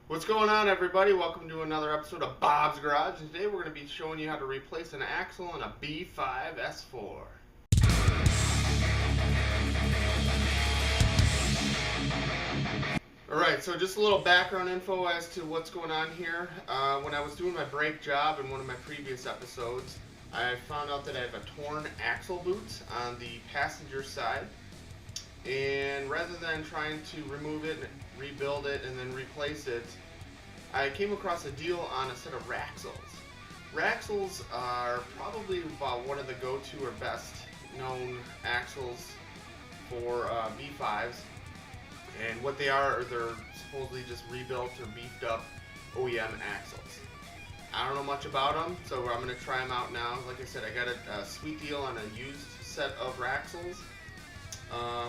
What's going on, everybody? Welcome to another episode of Bob's Garage. And today we're going to be showing you how to replace an axle in a B5 S4. Alright, so just a little background info as to what's going on here. When I was doing my brake job in one of my previous episodes, I found out that I have a torn axle boot on the passenger side. And rather than trying to remove it, rebuild it, and then replace it, I came across a deal on a set of RAXLEs. RAXLEs are probably about one of the go-to or best known axles for B5s. And what they are, they're supposedly just rebuilt or beefed up OEM axles. I don't know much about them, so I'm going to try them out now. Like I said, I got a sweet deal on a used set of RAXLEs.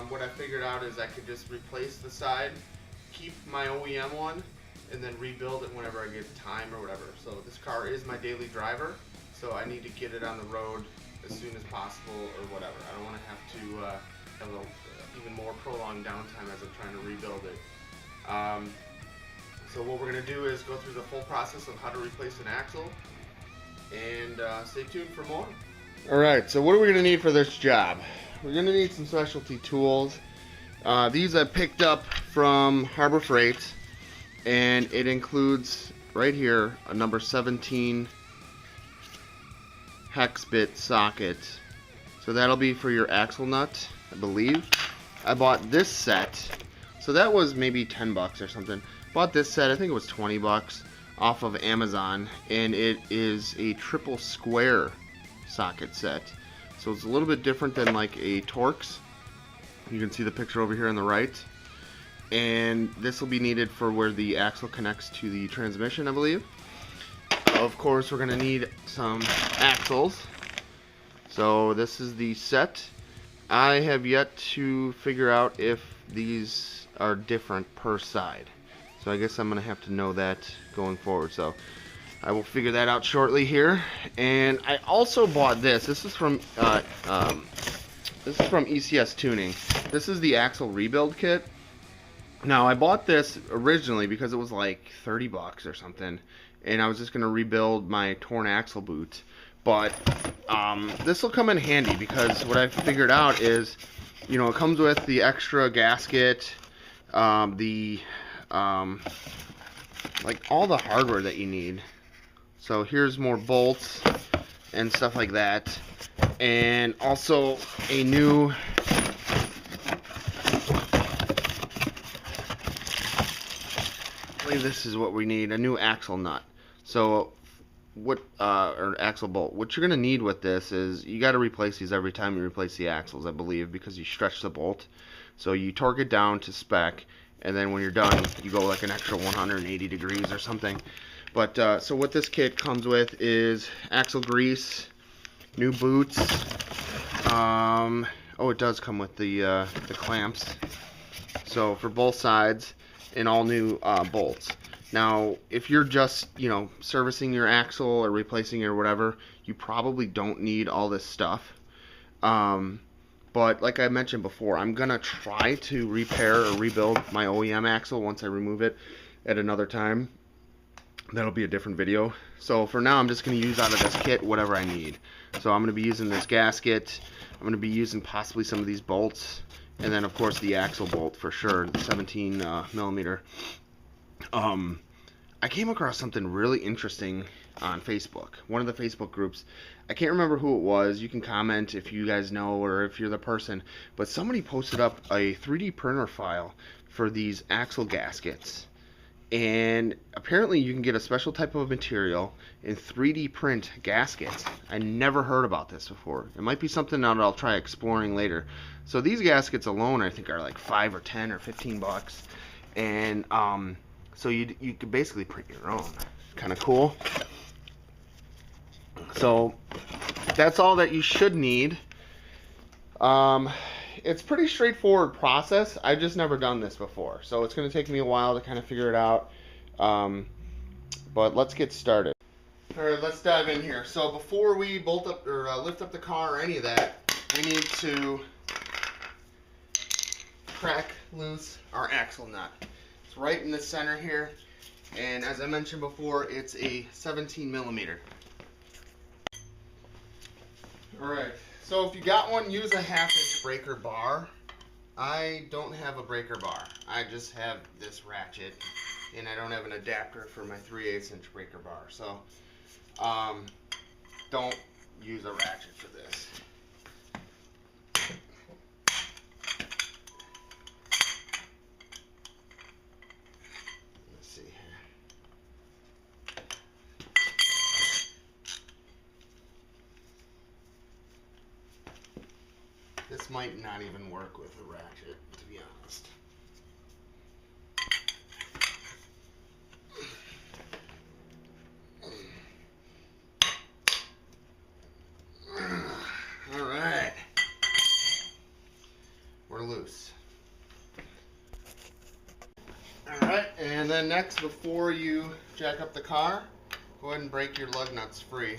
What I figured out is I could just replace the side, keep my OEM one, and then rebuild it whenever I get time or whatever. So this car is my daily driver, so I need to get it on the road as soon as possible or whatever. I don't want to have a even more prolonged downtime as I'm trying to rebuild it. So what we're going to do is go through the full process of how to replace an axle, and stay tuned for more. Alright, so what are we going to need for this job? We're going to need some specialty tools. These I picked up from Harbor Freight, and it includes right here a number 17 hex bit socket. So that'll be for your axle nut, I believe. I bought this set, so that was maybe 10 bucks or something. Bought this set, I think it was 20 bucks off of Amazon, and it is a triple square socket set. So it's a little bit different than like a Torx. You can see the picture over here on the right. And this will be needed for where the axle connects to the transmission, I believe. Of course, we're going to need some axles. So this is the set. I have yet to figure out if these are different per side. So I guess I'm going to have to know that going forward. So I will figure that out shortly here. And I also bought this. This is from ECS Tuning. This is the axle rebuild kit. Now, I bought this originally because it was like 30 bucks or something, and I was just going to rebuild my torn axle boot. But this will come in handy because what I figured out is, you know, it comes with the extra gasket, like all the hardware that you need. So here's more bolts and stuff like that, and also a new this is what we need, a new axle nut. So or axle bolt. What you're going to need with this is you got to replace these every time you replace the axles, I believe, because you stretch the bolt. So you torque it down to spec, and then when you're done, you go like an extra 180 degrees or something. But so what this kit comes with is axle grease, new boots. Oh, it does come with the clamps. So for both sides, and all new bolts. Now, if you're just, you know, servicing your axle or replacing it or whatever, you probably don't need all this stuff. But like I mentioned before, I'm gonna try to repair or rebuild my OEM axle once I remove it at another time. That'll be a different video. So for now, I'm just gonna use out of this kit whatever I need. So I'm gonna be using this gasket. I'm gonna be using possibly some of these bolts. And then, of course, the axle bolt for sure, the 17 millimeter. I came across something really interesting on Facebook, one of the Facebook groups. I can't remember who it was. You can comment if you guys know or if you're the person. But somebody posted up a 3D printer file for these axle gaskets. And apparently you can get a special type of material and 3D print gaskets. I never heard about this before. It might be something that I'll try exploring later. So these gaskets alone, I think, are like 5 or 10 or 15 bucks. And so you could basically print your own. Kind of cool. So that's all that you should need. It's pretty straightforward process. I've just never done this before, so it's going to take me a while to kind of figure it out. But let's get started. All right, let's dive in here. So before we bolt up or lift up the car or any of that, we need to crack loose our axle nut. It's right in the center here. And as I mentioned before, it's a 17 millimeter. Alright, so if you got one, use a 1/2 inch breaker bar. I don't have a breaker bar. I just have this ratchet, and I don't have an adapter for my 3/8 inch breaker bar. So, don't use a ratchet for this. Let's see here. This might not even work with a ratchet, to be honest. Alright. We're loose. Alright, and then next, before you jack up the car, go ahead and break your lug nuts free.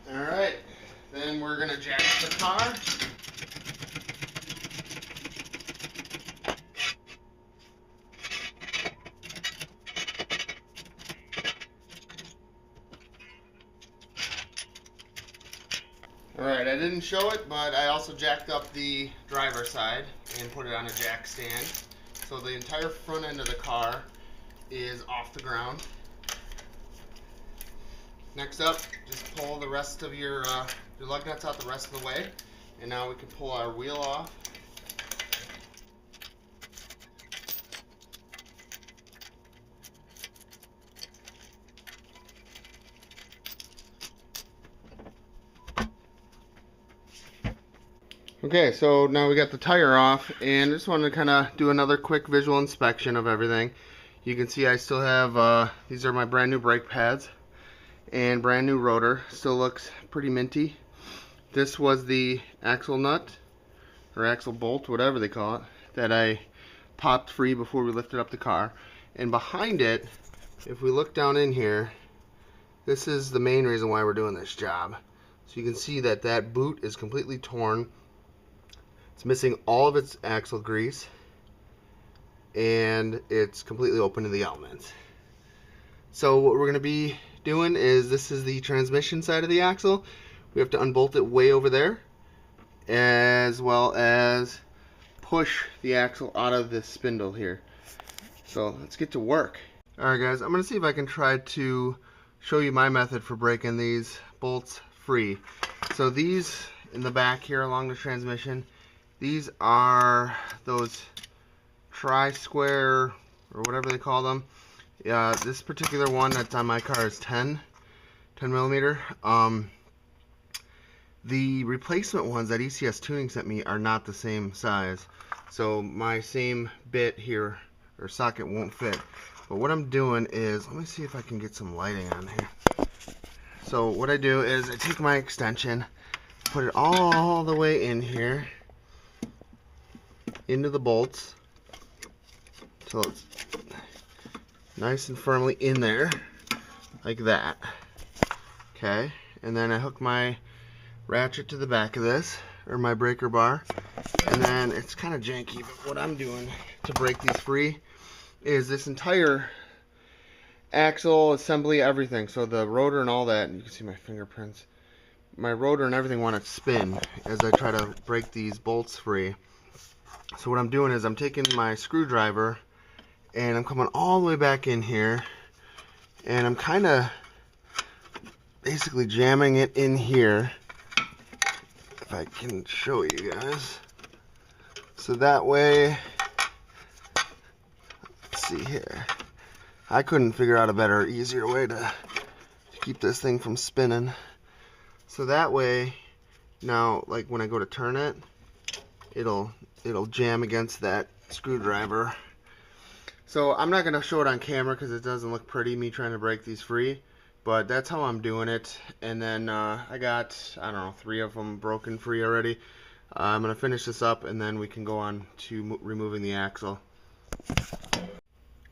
Alright, then we're going to jack up the car. Alright, I didn't show it, but I also jacked up the driver's side and put it on a jack stand. So the entire front end of the car is off the ground. Next up, just pull the rest of your lug nuts out the rest of the way. And now we can pull our wheel off. Okay, so now we got the tire off, and I just wanted to kind of do another quick visual inspection of everything. You can see I still have, these are my brand new brake pads and brand new rotor. Still looks pretty minty. This was the axle nut, or axle bolt, whatever they call it, that I popped free before we lifted up the car. And behind it, if we look down in here, this is the main reason why we're doing this job. So you can see that that boot is completely torn. It's missing all of its axle grease, and it's completely open to the elements. So what we're going to be doing is, this is the transmission side of the axle. We have to unbolt it way over there, as well as push the axle out of this spindle here. So let's get to work. Alright guys, I'm going to see if I can try to show you my method for breaking these bolts free. So these in the back here along the transmission, these are those tri-square, or whatever they call them. This particular one that's on my car is 10 millimeter. The replacement ones that ECS Tuning sent me are not the same size. So my same bit here, or socket, won't fit. But what I'm doing is, let me see if I can get some lighting on here. So what I do is I take my extension, put it all the way in here, into the bolts, till it's nice and firmly in there, like that. Okay, and then I hook my ratchet to the back of this, or my breaker bar, and then it's kind of janky, but what I'm doing to break these free is this entire axle, assembly, everything. So the rotor and all that, and you can see my fingerprints, my rotor and everything want to spin as I try to break these bolts free. So what I'm doing is I'm taking my screwdriver and I'm coming all the way back in here, and I'm kind of basically jamming it in here, if I can show you guys. So that way, let's see here, I couldn't figure out a better, easier way to keep this thing from spinning. So that way, now like when I go to turn it, it'll jam against that screwdriver. So I'm not going to show it on camera because it doesn't look pretty, me trying to break these free, but that's how I'm doing it. And then I got, I don't know, 3 of them broken free already. I'm going to finish this up, and then we can go on to removing the axle.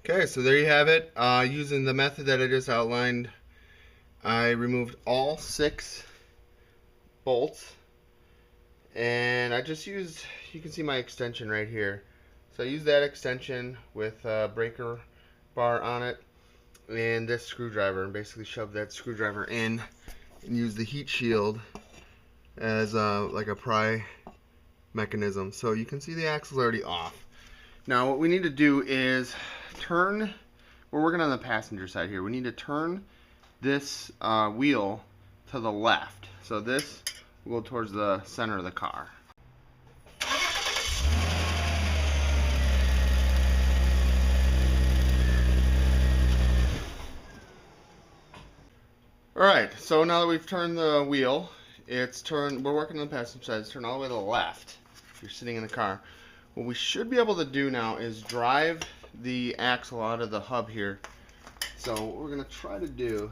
Okay, so there you have it. Using the method that I just outlined, I removed all 6 bolts, And I just used, you can see my extension right here. So I used that extension with a breaker bar on it and this screwdriver, and basically shoved that screwdriver in and used the heat shield as like a pry mechanism. So you can see the axle's already off. Now what we need to do is turn, we're working on the passenger side here, we need to turn this wheel to the left. So this will go towards the center of the car. Alright, so now that we've turned the wheel, it's turned, we're working on the passenger side, it's turned all the way to the left. If you're sitting in the car. What we should be able to do now is drive the axle out of the hub here. So what we're going to try to do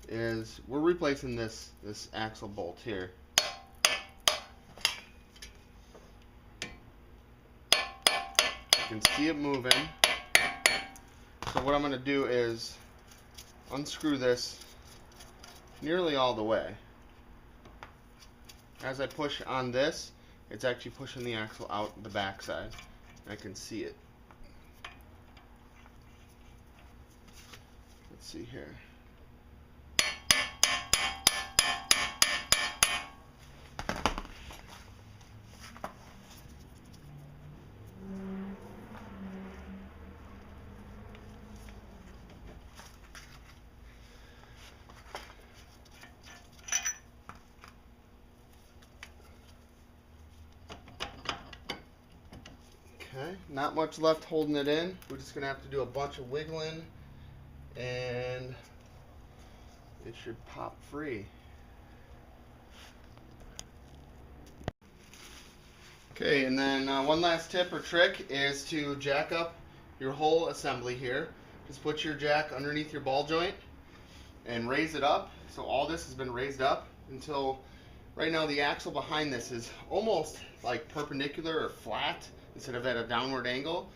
is, we're replacing this axle bolt here. You can see it moving. So what I'm going to do is unscrew this nearly all the way. As I push on this, it's actually pushing the axle out the backside. I can see it. Let's see here. Okay, not much left holding it in. We're just going to have to do a bunch of wiggling and it should pop free. Okay, and then one last tip or trick is to jack up your whole assembly here. Just put your jack underneath your ball joint and raise it up. So all this has been raised up until right now the axle behind this is almost like perpendicular or flat instead of at a downward angle.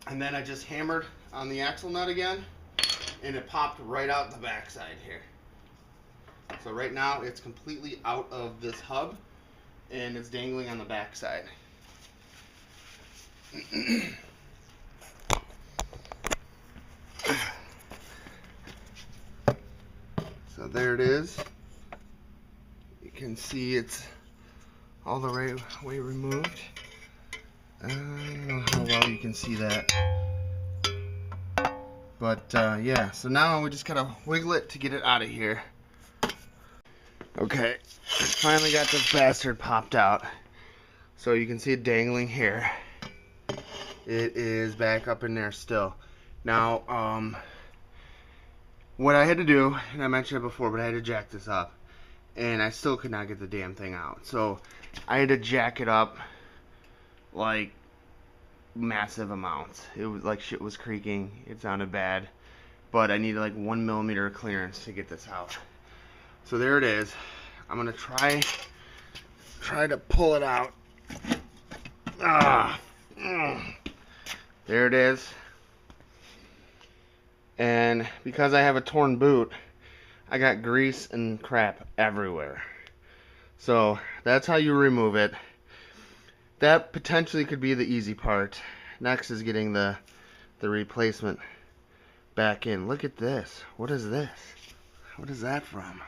And then I just hammered on the axle nut again and it popped right out the backside here. So right now it's completely out of this hub and it's dangling on the backside. So there it is. You can see it's all the way removed. I don't know how well you can see that. But yeah, so now we just gotta wiggle it to get it out of here. Okay, finally got this bastard popped out. So you can see it dangling here. It is back up in there still. Now, what I had to do, and I mentioned it before, but I had to jack this up. And I still could not get the damn thing out. So I had to jack it up like massive amounts. It was like shit was creaking. It sounded bad. But I needed like 1 millimeter of clearance to get this out. So there it is. I'm gonna try to pull it out. There it is. And because I have a torn boot, I got grease and crap everywhere. So that's how you remove it. That potentially could be the easy part. Next is getting the replacement back in. Look at this. What is this? What is that from?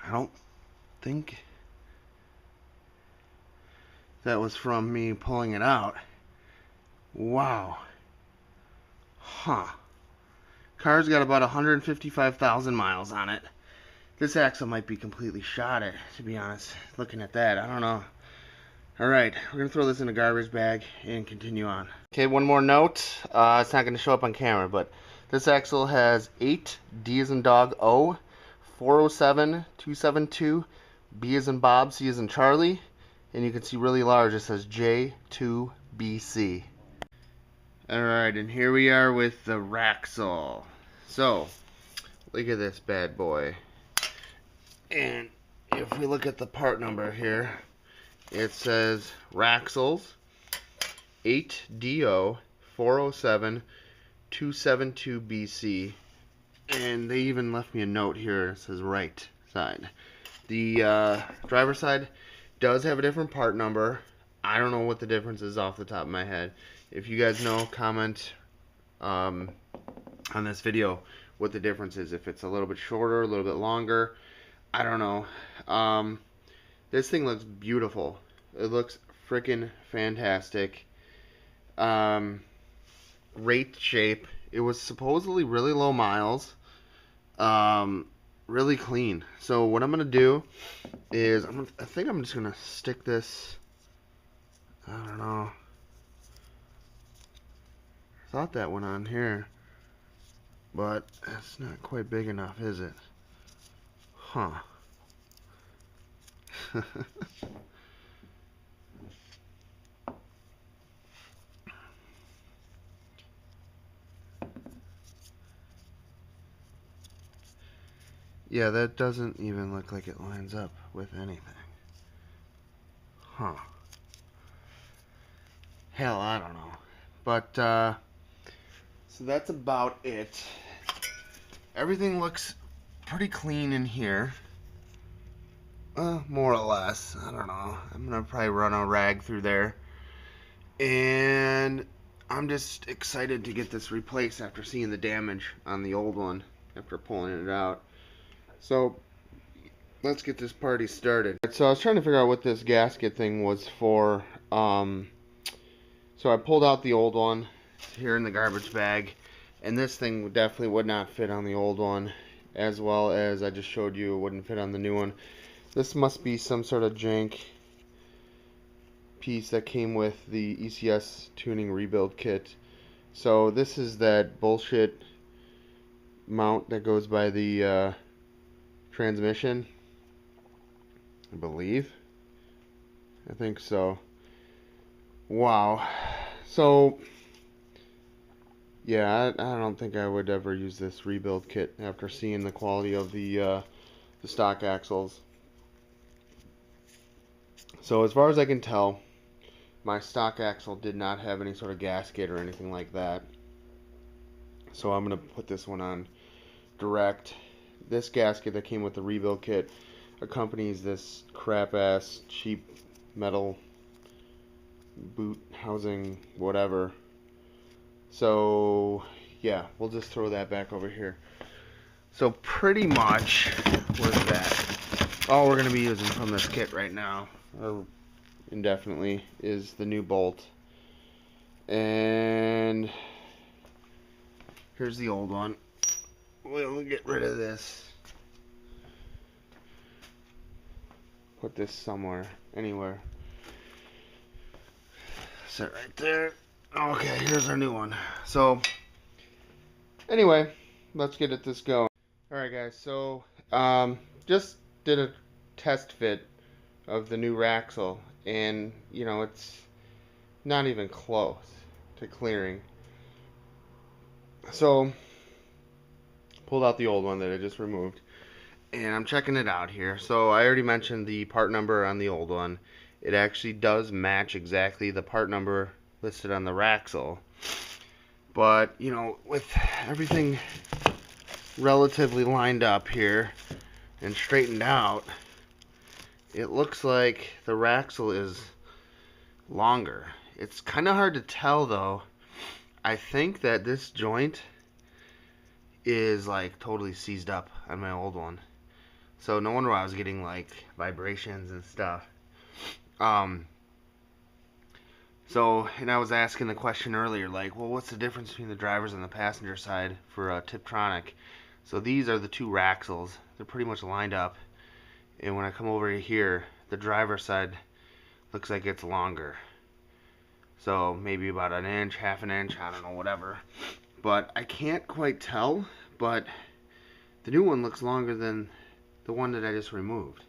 I don't think that was from me pulling it out. Wow. Huh. Car's got about 155,000 miles on it. This axle might be completely shot, to be honest. Looking at that, I don't know. Alright, we're going to throw this in a garbage bag and continue on. Okay, one more note. It's not going to show up on camera, but this axle has 8 D as in dog O, 407, 272, B as in Bob, C as in Charlie, and you can see really large it says J2BC. Alright, and here we are with the RAXLE. So, look at this bad boy. And if we look at the part number here, it says RAXLE's 8DO 407 272BC. And they even left me a note here. It says right. side. The driver's side does have a different part number. I don't know what the difference is off the top of my head. If you guys know, comment on this video what the difference is. If it's a little bit shorter, a little bit longer, I don't know. This thing looks beautiful. It looks freaking fantastic. Great shape. It was supposedly really low miles. Really clean. So what I'm gonna do is I think I'm just gonna stick this. I don't know. I thought that went on here, but it's not quite big enough, is it? Huh. Yeah, that doesn't even look like it lines up with anything. Huh. Hell, I don't know. But, so that's about it. Everything looks pretty clean in here. More or less. I don't know. I'm going to probably run a rag through there. And I'm just excited to get this replaced after seeing the damage on the old one, after pulling it out. So, let's get this party started. So I was trying to figure out what this gasket thing was for. So I pulled out the old one. It's here in the garbage bag. And this thing definitely would not fit on the old one. As well as I just showed you, it wouldn't fit on the new one. This must be some sort of jank piece that came with the ECS tuning rebuild kit. So this is that bullshit mount that goes by the transmission, I believe. I think so. Wow. So yeah, I don't think I would ever use this rebuild kit after seeing the quality of the stock axles. So as far as I can tell, my stock axle did not have any sort of gasket or anything like that. So I'm going to put this one on direct. This gasket that came with the rebuild kit accompanies this crap ass cheap metal boot housing whatever. So yeah, we'll just throw that back over here. So pretty much, where's that? All we're going to be using from this kit right now, or indefinitely, is the new bolt. And here's the old one. We'll get rid of this. Put this somewhere, anywhere. Sit right there. Okay, here's our new one. So, anyway, let's get at this going. Alright guys, so, just did a test fit of the new RAXLE, and, you know, it's not even close to clearing. So, pulled out the old one that I just removed, and I'm checking it out here. So, I already mentioned the part number on the old one. It actually does match exactly the part number listed on the RAXLE. But, you know, with everything relatively lined up here and straightened out, it looks like the RAXLE is longer. It's kind of hard to tell though. I think that this joint is like totally seized up on my old one. So no wonder why I was getting like vibrations and stuff. So, and I was asking the question earlier, like, well, what's the difference between the driver's and the passenger side for Tiptronic? So these are the two RAXLEs. They're pretty much lined up. And when I come over here, the driver's side looks like it's longer. So maybe about an inch, half an inch, I don't know, whatever. But I can't quite tell, but the new one looks longer than the one that I just removed.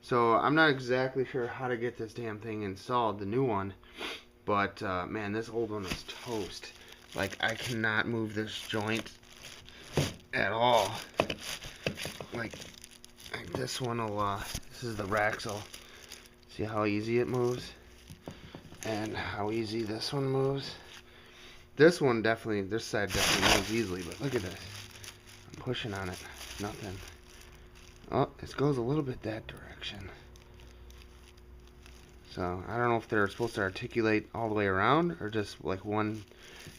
So I'm not exactly sure how to get this damn thing installed, the new one. But man, this old one is toast. Like, I cannot move this joint at all. Like this one will, this is the RAXLE. See how easy it moves? And how easy this one moves? This one definitely, this side definitely moves easily, but look at this. I'm pushing on it. Nothing. Oh, it goes a little bit that direction. So I don't know if they're supposed to articulate all the way around or just like one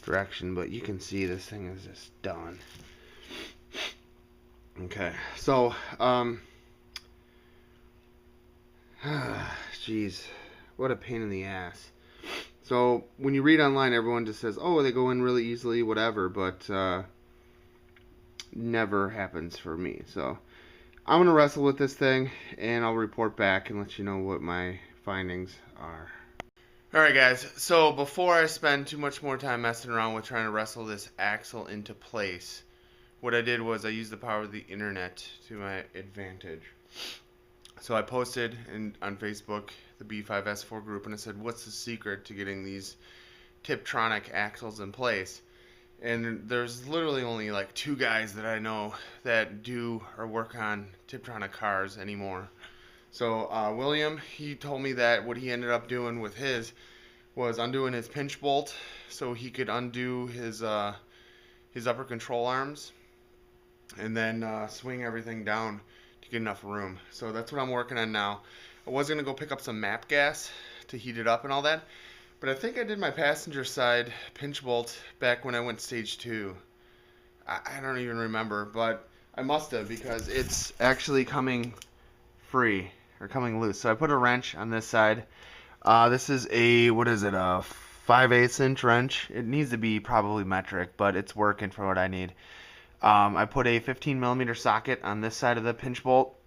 direction, but you can see this thing is just done. Okay, so jeez, what a pain in the ass. So when you read online, everyone just says, oh, they go in really easily, whatever, but never happens for me. So I'm going to wrestle with this thing, and I'll report back and let you know what my findings are. Alright guys, so before I spend too much more time messing around with trying to wrestle this axle into place, what I did was I used the power of the internet to my advantage. So I posted on Facebook, the B5 S4 group, and I said, what's the secret to getting these Tiptronic axles in place? And there's literally only like 2 guys that I know that do or work on Tiptronic cars anymore. So William, he told me that what he ended up doing with his was undoing his pinch bolt so he could undo his upper control arms and then swing everything down to get enough room. So that's what I'm working on now. I was going to go pick up some MAP gas to heat it up and all that, but I think I did my passenger side pinch bolt back when I went stage 2. I don't even remember, but I must have, because it's actually coming free or coming loose. So I put a wrench on this side. This is a, what is it, a 5/8 inch wrench. It needs to be probably metric, but it's working for what I need. I put a 15mm socket on this side of the pinch bolt,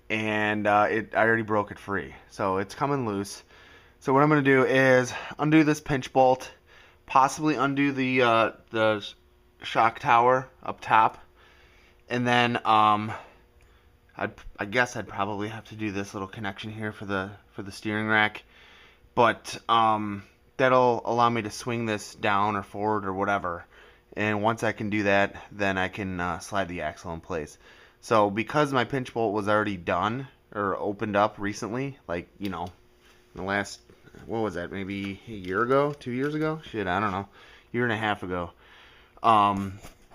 and I already broke it free, so it's coming loose. So what I'm going to do is undo this pinch bolt, possibly undo the shock tower up top, and then I guess I'd probably have to do this little connection here for the steering rack, but that'll allow me to swing this down or forward or whatever. And once I can do that, then I can slide the axle in place. So because my pinch bolt was already done or opened up recently, like, you know, in the last, what was that, maybe a year ago, 2 years ago? Shit, I don't know, year and a half ago.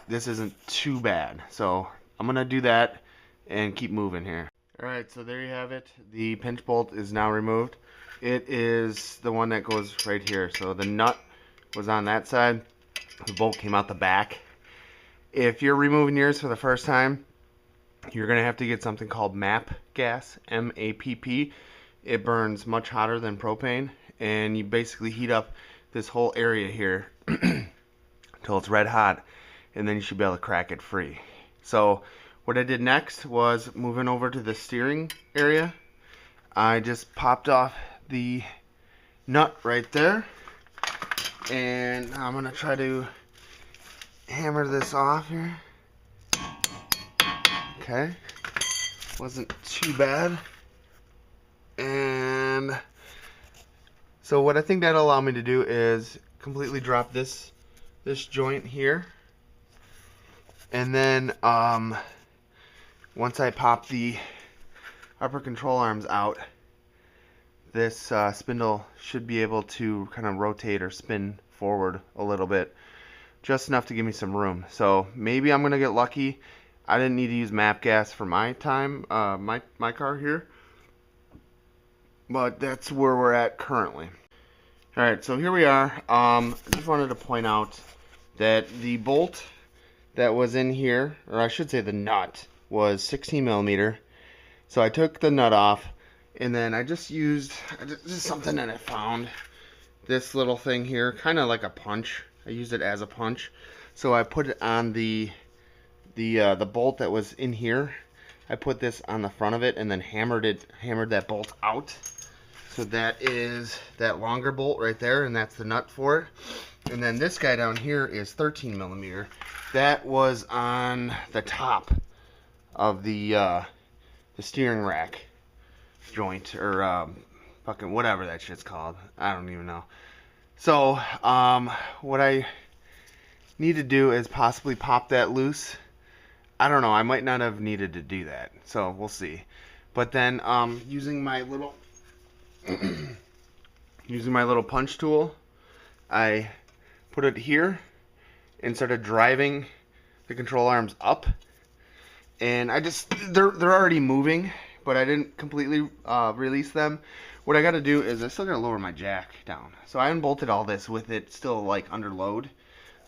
This isn't too bad. So I'm gonna do that and keep moving here. Alright, so there you have it. The pinch bolt is now removed. It is the one that goes right here. So the nut was on that side. The bolt came out the back. If you're removing yours for the first time, you're going to have to get something called MAP gas, M-A-P-P. It burns much hotter than propane, and you basically heat up this whole area here until it's red hot, and then you should be able to crack it free. So what I did next was moving over to the steering area. I just popped off the nut right there, and I'm going to try to hammer this off here. Okay, wasn't too bad. And so what I think that'll allow me to do is completely drop this joint here, and then once I pop the upper control arms out, this spindle should be able to kind of rotate or spin forward a little bit, just enough to give me some room. So maybe I'm gonna get lucky. I didn't need to use MAP gas for my time, my car here, but that's where we're at currently. Alright, so here we are. I just wanted to point out that the bolt that was in here, or I should say the nut, was 16mm. So I took the nut off, and then I just used just something that I found. This little thing here, kind of like a punch. I used it as a punch. So I put it on the bolt that was in here. I put this on the front of it and then hammered that bolt out. So that is that longer bolt right there, and that's the nut for it. And then this guy down here is 13mm. That was on the top of the steering rack joint, or fucking whatever that shit's called. I don't even know. So what I need to do is possibly pop that loose. I don't know, I might not have needed to do that, so we'll see. But then using my little punch tool, I put it here and started driving the control arms up, and they're already moving, but I didn't completely release them. What I got to do is I still got to lower my jack down. So I unbolted all this with it still like under load.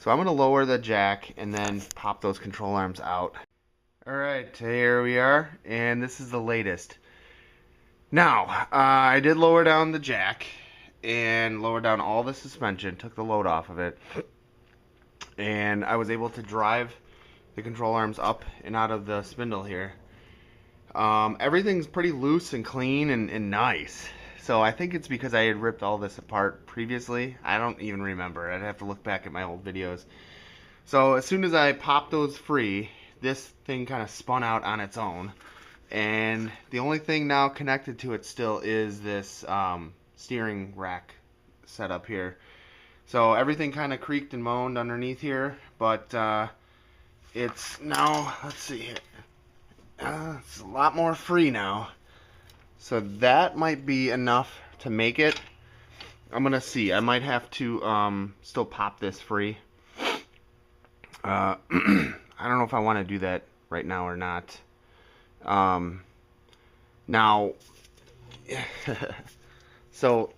So I'm going to lower the jack and then pop those control arms out. Alright, here we are, and this is the latest. Now, I did lower down the jack and lower down all the suspension, took the load off of it, and I was able to drive the control arms up and out of the spindle here. Everything's pretty loose and clean and nice. So I think it's because I had ripped all this apart previously. I don't even remember. I'd have to look back at my old videos. So as soon as I popped those free, this thing kind of spun out on its own. And the only thing now connected to it still is this steering rack setup here. So everything kind of creaked and moaned underneath here, but it's now, let's see here, it's a lot more free now. So that might be enough to make it. I'm gonna see. I might have to still pop this free. I don't know if I want to do that right now or not. Now, so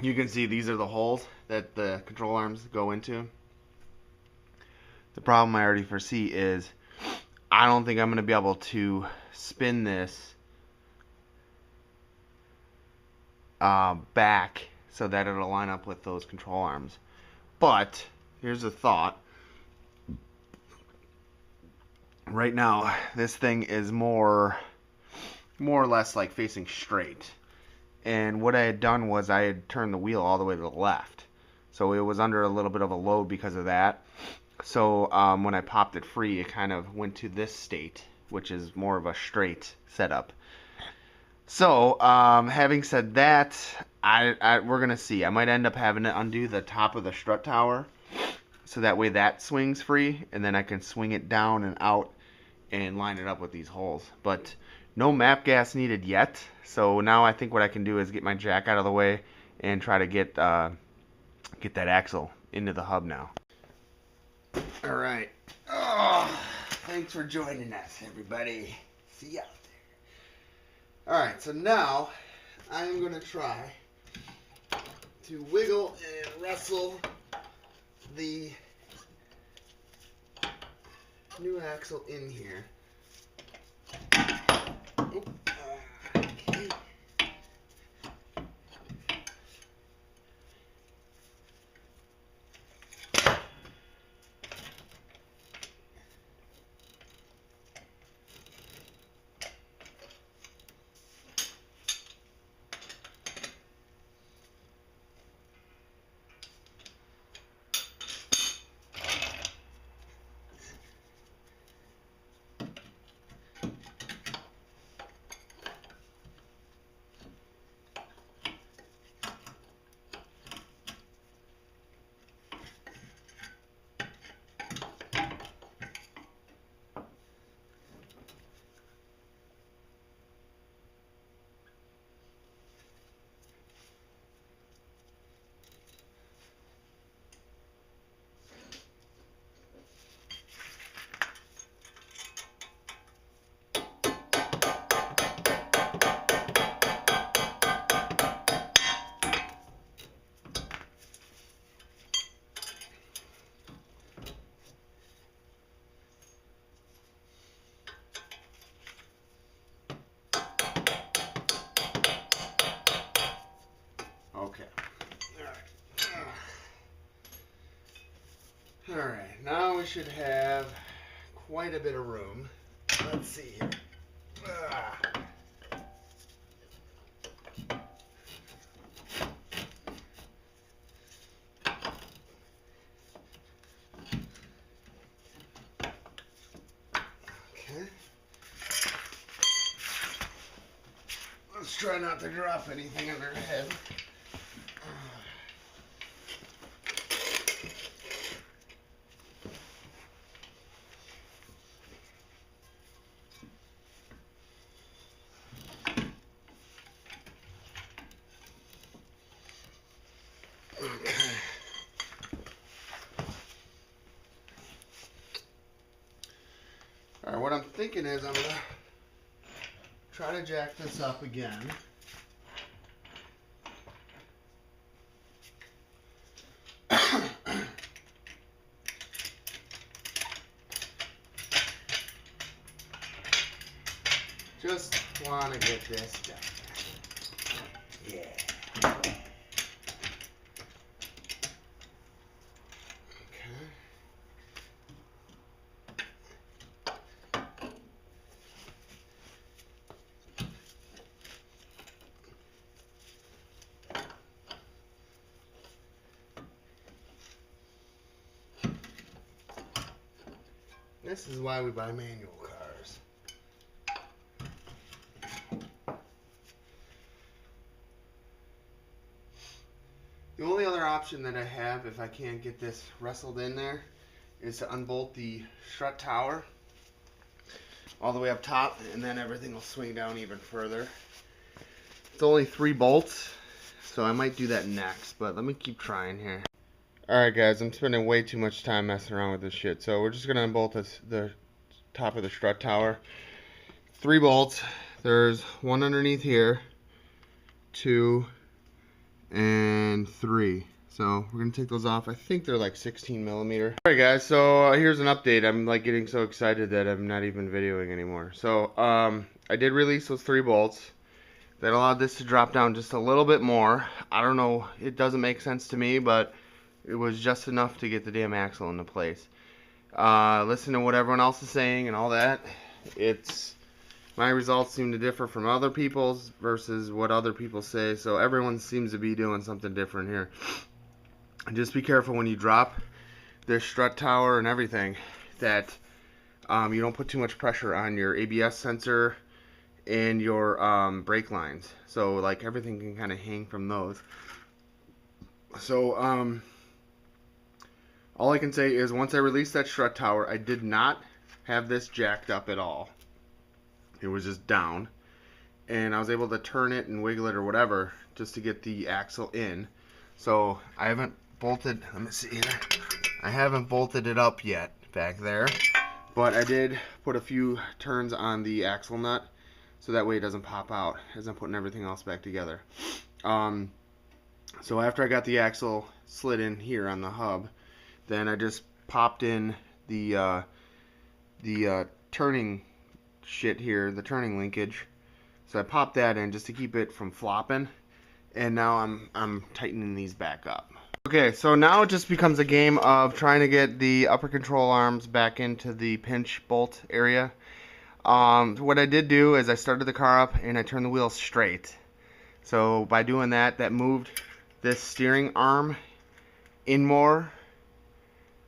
you can see these are the holes that the control arms go into. The problem I already foresee is I don't think I'm going to be able to spin this back so that it'll line up with those control arms. But here's a thought. Right now, this thing is more or less like facing straight. And what I had done was I had turned the wheel all the way to the left. So it was under a little bit of a load because of that. So when I popped it free, it kind of went to this state, which is more of a straight setup. So having said that, we're going to see. I might end up having to undo the top of the strut tower. So that way that swings free, and then I can swing it down and out and line it up with these holes. But no map gas needed yet. So now I think what I can do is get my jack out of the way and try to get that axle into the hub now. All right. Oh, thanks for joining us, everybody. See you out there. All right. So now I am going to try to wiggle and wrestle the new axle in here. Oop. Okay. Okay. Alright, now we should have quite a bit of room. Let's see here. Okay. Let's try not to drop anything on our head. thinking is I'm gonna try to jack this up again. Just want to get this done. Yeah. This is why we buy manual cars. The only other option that I have, if I can't get this wrestled in there, is to unbolt the strut tower all the way up top, and then everything will swing down even further. It's only 3 bolts, so I might do that next, but let me keep trying here. Alright guys, I'm spending way too much time messing around with this shit, so we're just going to unbolt the top of the strut tower. 3 bolts. There's one underneath here, 2, and 3. So we're gonna take those off. I think they're like 16 millimeter. Alright guys, so here's an update. I'm like getting so excited that I'm not even videoing anymore. So I did release those 3 bolts. That allowed this to drop down just a little bit more. I don't know, it doesn't make sense to me, but it was just enough to get the damn axle into place. Listen to what everyone else is saying and all that. My results seem to differ from other people's versus what other people say, so everyone seems to be doing something different here. Just be careful when you drop this strut tower and everything that you don't put too much pressure on your ABS sensor and your brake lines. So like everything can kind of hang from those. So all I can say is once I released that strut tower, I did not have this jacked up at all. It was just down, and I was able to turn it and wiggle it or whatever just to get the axle in. So I haven't bolted, let me see here, I haven't bolted it up yet back there, but I did put a few turns on the axle nut so that way it doesn't pop out as I'm putting everything else back together. So after I got the axle slid in here on the hub, then I just popped in the turning shit here, the turning linkage. So I popped that in just to keep it from flopping, and now I'm tightening these back up. Okay, so now it just becomes a game of trying to get the upper control arms back into the pinch bolt area. What I did do is I started the car up and I turned the wheels straight. So by doing that, that moved this steering arm in more,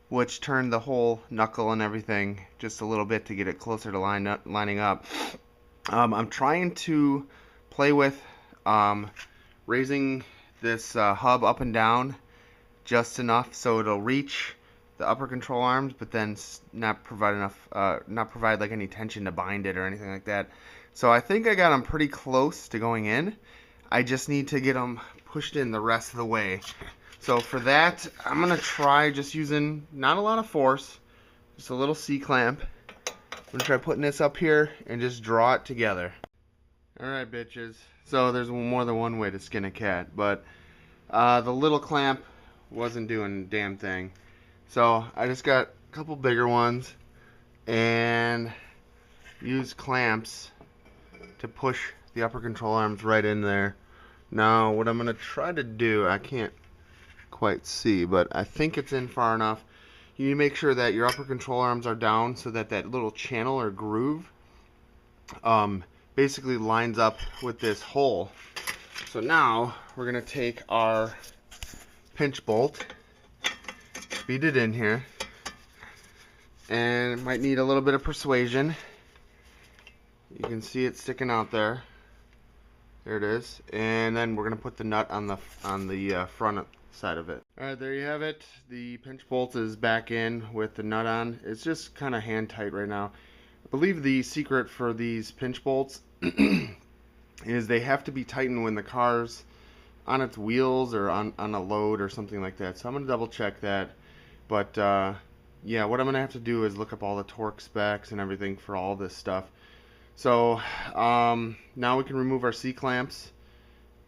which turned the whole knuckle and everything just a little bit to get it closer to lining up. I'm trying to play with raising this hub up and down just enough so it'll reach the upper control arms, but then not provide like any tension to bind it or anything like that. So I think I got them pretty close to going in. I just need to get them pushed in the rest of the way. So for that, I'm going to try just using not a lot of force, just a little C-clamp. I'm going to try putting this up here and just draw it together. Alright bitches, so there's more than one way to skin a cat, but the little clamp wasn't doing a damn thing. So I just got a couple bigger ones and use clamps to push the upper control arms right in there. Now what I'm going to try to do, I can't quite see, but I think it's in far enough. You need to make sure that your upper control arms are down so that that little channel or groove basically lines up with this hole. So now we're going to take our pinch bolt, feed it in here, and it might need a little bit of persuasion. You can see it sticking out there. There it is. And then we're going to put the nut on the front side of it. Alright, there you have it. The pinch bolt is back in with the nut on. It's just kind of hand tight right now. I believe the secret for these pinch bolts is they have to be tightened when the car's on its wheels or on a load or something like that. So I'm going to double check that. But yeah, what I'm gonna have to do is look up all the torque specs and everything for all this stuff. So now we can remove our C clamps,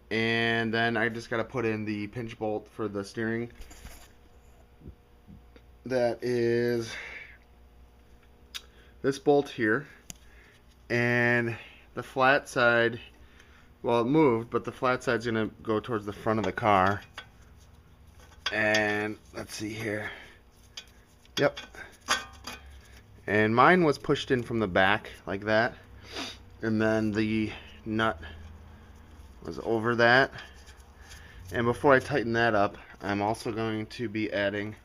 and then I just gotta put in the pinch bolt for the steering. That is this bolt here, and the flat side, well, it moved, but the flat side's gonna go towards the front of the car. And let's see here. Yep. And mine was pushed in from the back like that, and then the nut was over that. And before I tighten that up, I'm also going to be adding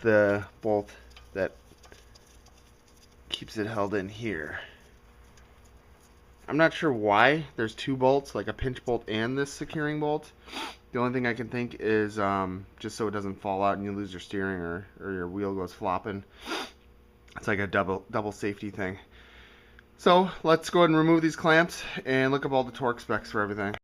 the bolt that keeps it held in here. I'm not sure why there's two bolts, like a pinch bolt and this securing bolt. The only thing I can think is just so it doesn't fall out and you lose your steering or your wheel goes flopping. It's like a double safety thing. So let's go ahead and remove these clamps and look up all the torque specs for everything.